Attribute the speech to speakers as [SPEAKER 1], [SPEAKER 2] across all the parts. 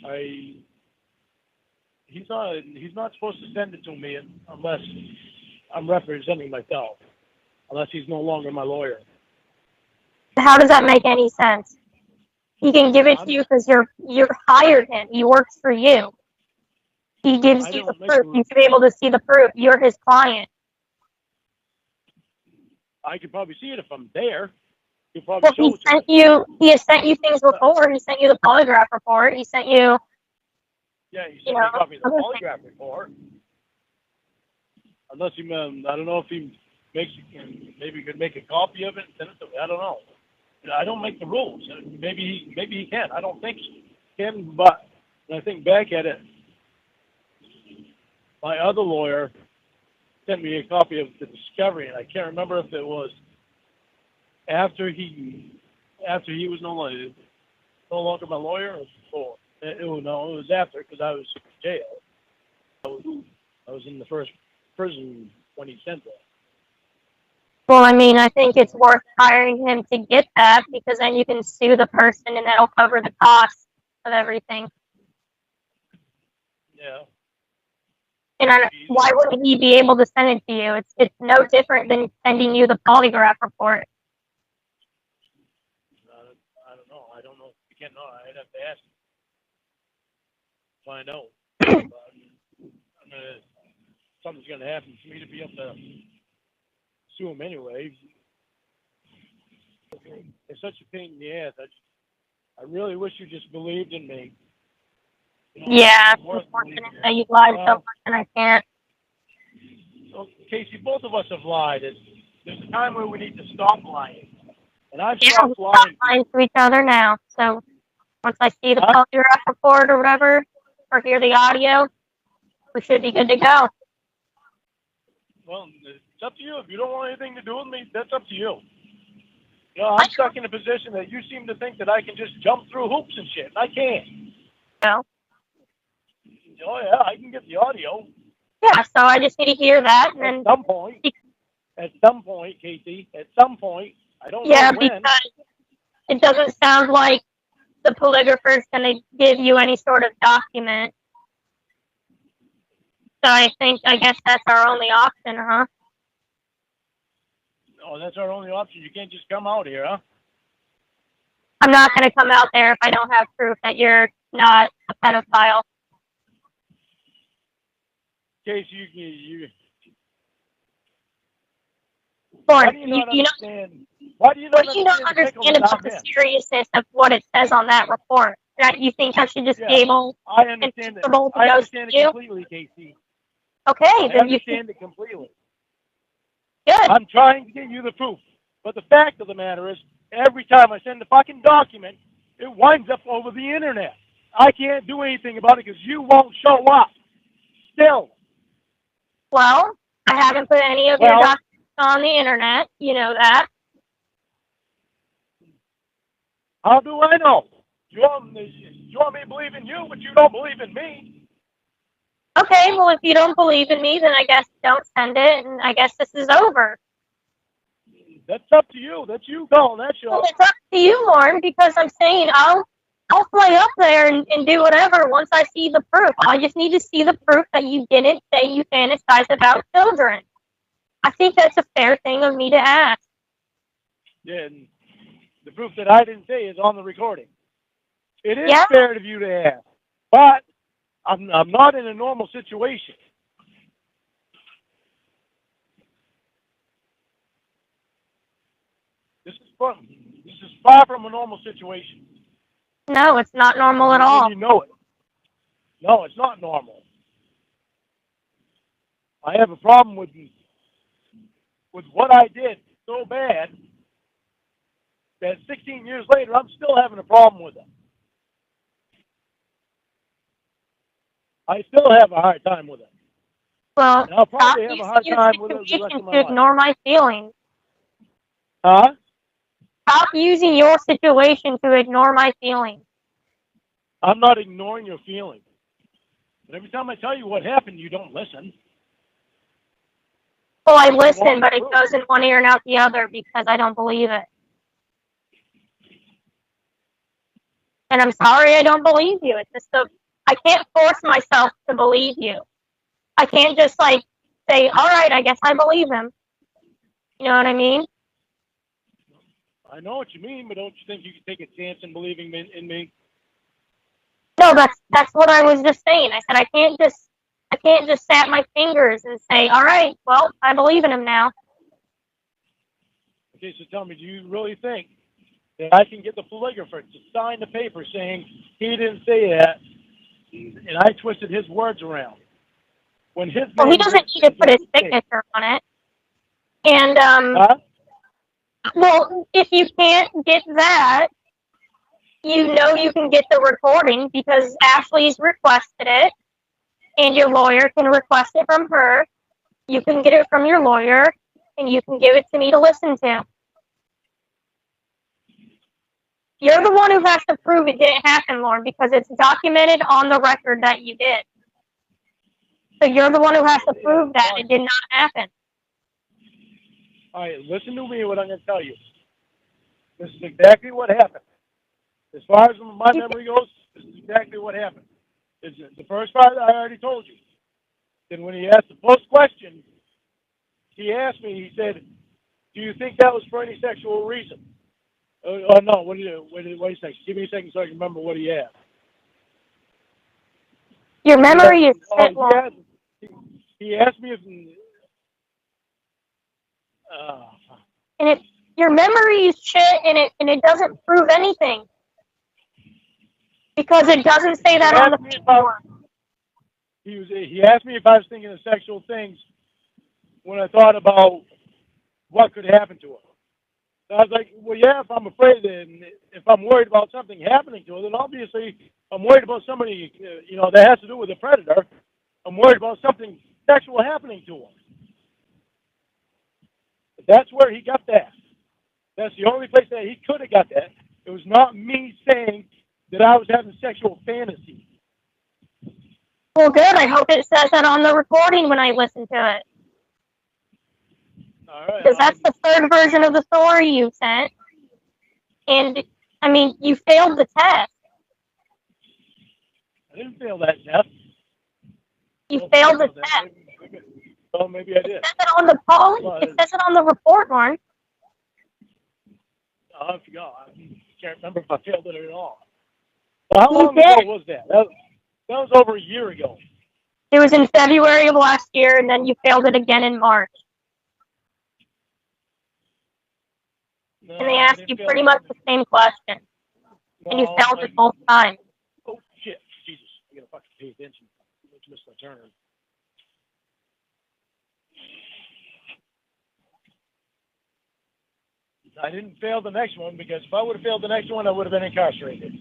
[SPEAKER 1] I he's not supposed to send it to me unless I'm representing myself, unless he's no longer my lawyer.
[SPEAKER 2] How does that make any sense? He can give it to you because you're hired him. He works for you. He gives you the proof. You should be able to see the proof. You're his client.
[SPEAKER 1] I could probably see it if I'm there.
[SPEAKER 2] Well, he has sent you things before. He sent you the polygraph report. He sent you.
[SPEAKER 1] Yeah, he sent me a copy of the polygraph report. Unless he, I don't know if he maybe could make a copy of it and send it to me. I don't know. I don't make the rules. Maybe he can. I don't think he can. But when I think back at it, my other lawyer sent me a copy of the discovery, and I can't remember if it was after he was no longer my lawyer or before. It was after, because I was in jail. I was in the first prison when he sent it.
[SPEAKER 2] Well, I mean, I think it's worth hiring him to get that, because then you can sue the person and that'll cover the cost of everything.
[SPEAKER 1] Yeah.
[SPEAKER 2] And why wouldn't he be able to send it to you? It's no different than sending you the polygraph report.
[SPEAKER 1] I don't know. I don't know. You can't know. I'd have to ask him. Find out. Something's going to happen for me to be able to sue him anyway. It's such a pain in the ass. I really wish you just believed in me.
[SPEAKER 2] You know, yeah, it's unfortunate that you lied so much and I can't.
[SPEAKER 1] So, Casey, both of us have lied. There's a time where we need to stop lying. And I've stopped lying
[SPEAKER 2] to each other now. So once I see the polygraph report or whatever, or hear the audio, we should be good to go.
[SPEAKER 1] Well, it's up to you. If you don't want anything to do with me, that's up to you. You know, I'm stuck in a position that you seem to think that I can just jump through hoops and shit. I can't.
[SPEAKER 2] No.
[SPEAKER 1] Oh, yeah, I can get the audio.
[SPEAKER 2] Yeah, so I just need to hear that. And
[SPEAKER 1] at some point, Casey, at some point, I don't know when. Yeah,
[SPEAKER 2] because it doesn't sound like the polygrapher is going to give you any sort of document. So I guess that's our only option, huh?
[SPEAKER 1] Oh, that's our only option. You can't just come out here, huh?
[SPEAKER 2] I'm not going to come out there if I don't have proof that you're not a pedophile.
[SPEAKER 1] Case, you.
[SPEAKER 2] Why do you not understand? Why do you not understand about the seriousness of what it says on that report? That you think I should just be able
[SPEAKER 1] I understand it. I understand it completely, Casey.
[SPEAKER 2] Okay,
[SPEAKER 1] then you understand it completely.
[SPEAKER 2] Good.
[SPEAKER 1] I'm trying to get you the proof. But the fact of the matter is, every time I send a fucking document, it winds up over the internet. I can't do anything about it because you won't show up. Still.
[SPEAKER 2] Well, I haven't put any of your documents on the internet. You know that.
[SPEAKER 1] How do I know? You want me to believe in you, but you don't believe in me?
[SPEAKER 2] Okay, well, if you don't believe in me, then I guess don't send it, and I guess this is over.
[SPEAKER 1] That's up to you. That's you calling that show.
[SPEAKER 2] Well, it's up to you, Lauren, because I'm saying I'll fly up there and do whatever once I see the proof. I just need to see the proof that you didn't say you fantasize about children. I think that's a fair thing of me to ask.
[SPEAKER 1] Yeah, and the proof that I didn't say is on the recording. It is fair of you to ask, but I'm not in a normal situation. This is far from a normal situation.
[SPEAKER 2] No, it's not normal at all.
[SPEAKER 1] You know it. No, it's not normal. I have a problem with what I did so bad that 16 years later, I'm still having a problem with it. I still have a hard time with it.
[SPEAKER 2] Well,
[SPEAKER 1] and I'll probably have a hard time with it the rest of my life.
[SPEAKER 2] Ignore my feelings.
[SPEAKER 1] Huh?
[SPEAKER 2] Stop using your situation to ignore my feelings.
[SPEAKER 1] I'm not ignoring your feelings. But every time I tell you what happened, you don't listen.
[SPEAKER 2] Well, I listen, but it goes in one ear and out the other because I don't believe it. And And I'm sorry I don't believe you. It's just I can't force myself to believe you. I can't just like say, all right, I guess I believe him. You know what I mean?
[SPEAKER 1] I know what you mean, but don't you think you could take a chance in believing in me?
[SPEAKER 2] No, that's what I was just saying. I said I can't just snap my fingers and say, all right, well, I believe in him now.
[SPEAKER 1] Okay, so tell me, do you really think that I can get the polygrapher to sign the paper saying he didn't say that, and I twisted his words around? When his
[SPEAKER 2] Well, he
[SPEAKER 1] name
[SPEAKER 2] doesn't need to put his signature on it. And
[SPEAKER 1] huh?
[SPEAKER 2] well, if you can't get that, you know you can get the recording because Ashley's requested it, and your lawyer can request it from her. You can get it from your lawyer, and you can give it to me to listen to. You're the one who has to prove it didn't happen, Lauren, because it's documented on the record that you did. So you're the one who has to prove that it did not happen.
[SPEAKER 1] All right, listen to me what I'm going to tell you. This is exactly what happened. As far as my memory goes, this is exactly what happened. It's the first part I already told you. Then when he asked the first question, he asked me, he said, do you think that was for any sexual reason? Oh, no, wait a second. Give me a second so I can remember what he asked.
[SPEAKER 2] Your memory is shit, Lauren.
[SPEAKER 1] He asked me if...
[SPEAKER 2] and your memory is shit, and it doesn't prove anything. Because it doesn't say that on the paperwork.
[SPEAKER 1] He asked me if I was thinking of sexual things when I thought about what could happen to her. So I was like, well, yeah, if I'm afraid and if I'm worried about something happening to her, then obviously I'm worried about somebody, that has to do with a predator. I'm worried about something sexual happening to her. But that's where he got that. That's the only place that he could have got that. It was not me saying that I was having sexual fantasies.
[SPEAKER 2] Well, good. I hope it says that on the recording when I listen to it.
[SPEAKER 1] All right.
[SPEAKER 2] Because that's the third version of the story you sent. And, I mean, you failed the test.
[SPEAKER 1] I didn't fail that test.
[SPEAKER 2] You failed the test.
[SPEAKER 1] Well, maybe I did.
[SPEAKER 2] It says it on the it says it on the report, Lauren.
[SPEAKER 1] I forgot. I can't remember if I failed it at all. Well, how long ago was that? That was over a year ago.
[SPEAKER 2] It was in February of last year, and then you failed it again in March.
[SPEAKER 1] No,
[SPEAKER 2] and they asked you pretty much the same question. No, and you failed it both times.
[SPEAKER 1] Oh, shit. Jesus. I gotta fucking pay attention. Let's miss my turn. I didn't fail the next one because if I would have failed the next one, I would have been incarcerated.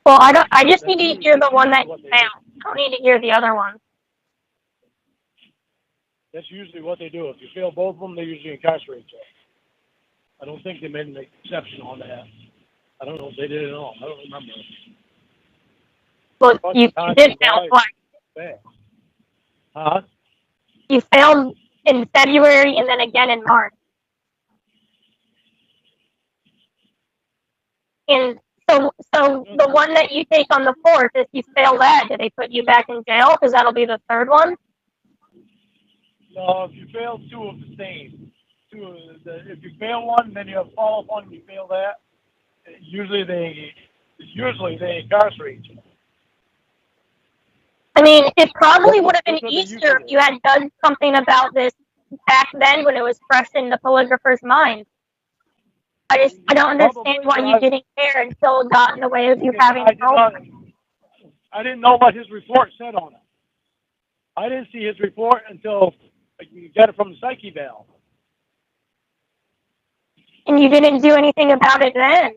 [SPEAKER 2] Well, I just need to hear the one that you failed. I don't need to hear the other one.
[SPEAKER 1] That's usually what they do. If you fail both of them, they usually incarcerate you. I don't think they made an exception on that. I don't know if they did at all. I don't remember.
[SPEAKER 2] Well, you did fail twice.
[SPEAKER 1] Huh?
[SPEAKER 2] You failed in February and then again in March. And so the one that you take on the 4th, if you fail that, do they put you back in jail? Because that'll be the third one?
[SPEAKER 1] No, if you fail two of the same. If you fail one, then you have follow-up one and you fail that, usually they incarcerate you.
[SPEAKER 2] I mean, it probably would have been easier if you had done something about this back then when it was fresh in the polygrapher's mind. I don't understand why you didn't care until it got in the way of you having
[SPEAKER 1] I didn't know what his report said on it. I didn't see his report until you got it from the psyche eval.
[SPEAKER 2] And you didn't do anything about it then?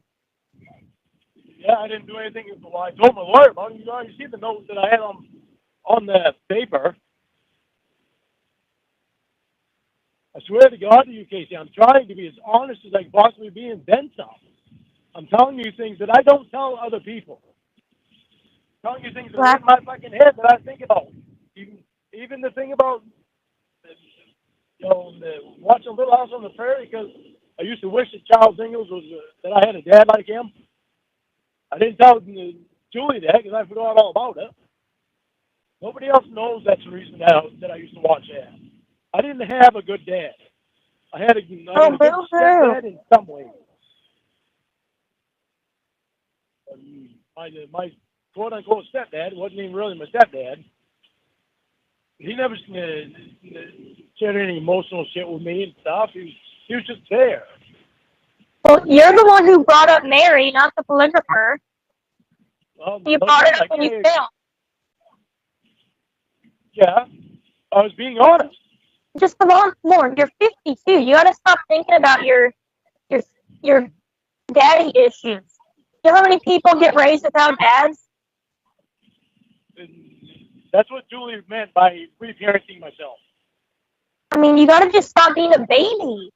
[SPEAKER 1] Yeah, I didn't do anything. Well, I told my lawyer about it. You already see the notes that I had on the paper. I swear to God to you, Casey, I'm trying to be as honest as I can possibly be and then some. I'm telling you things that I don't tell other people. I'm telling you things that are in my fucking head that I think about. Even the thing about, watching Little House on the Prairie, because I used to wish that Charles Ingalls was that I had a dad like him. I didn't tell Julie that because I forgot all about it. Nobody else knows that's the reason that I used to watch that. I didn't have a good dad. I had a good stepdad in some ways. My quote unquote stepdad wasn't even really my stepdad. He never shared any emotional shit with me and stuff. He was just there.
[SPEAKER 2] Well, you're the one who brought up Mary, not the polygrapher.
[SPEAKER 1] Well,
[SPEAKER 2] You brought it up when you failed.
[SPEAKER 1] Yeah, I was being honest.
[SPEAKER 2] Just come on, Lauren. You're 52. You gotta stop thinking about your daddy issues. You know how many people get raised without dads?
[SPEAKER 1] That's what Julie meant by reparenting myself.
[SPEAKER 2] I mean, you gotta just stop being a baby.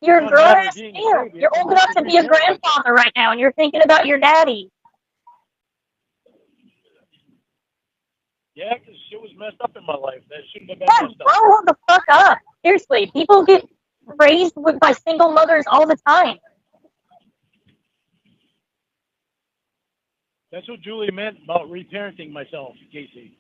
[SPEAKER 2] You're a grown-ass man. You're old enough to be a grandfather right now, and you're thinking about your daddy.
[SPEAKER 1] Yeah, because shit was messed up in my life. That shouldn't have been messed up.
[SPEAKER 2] Grow the fuck up. Seriously, people get raised by single mothers all the time.
[SPEAKER 1] That's what Julie meant about reparenting myself, Casey.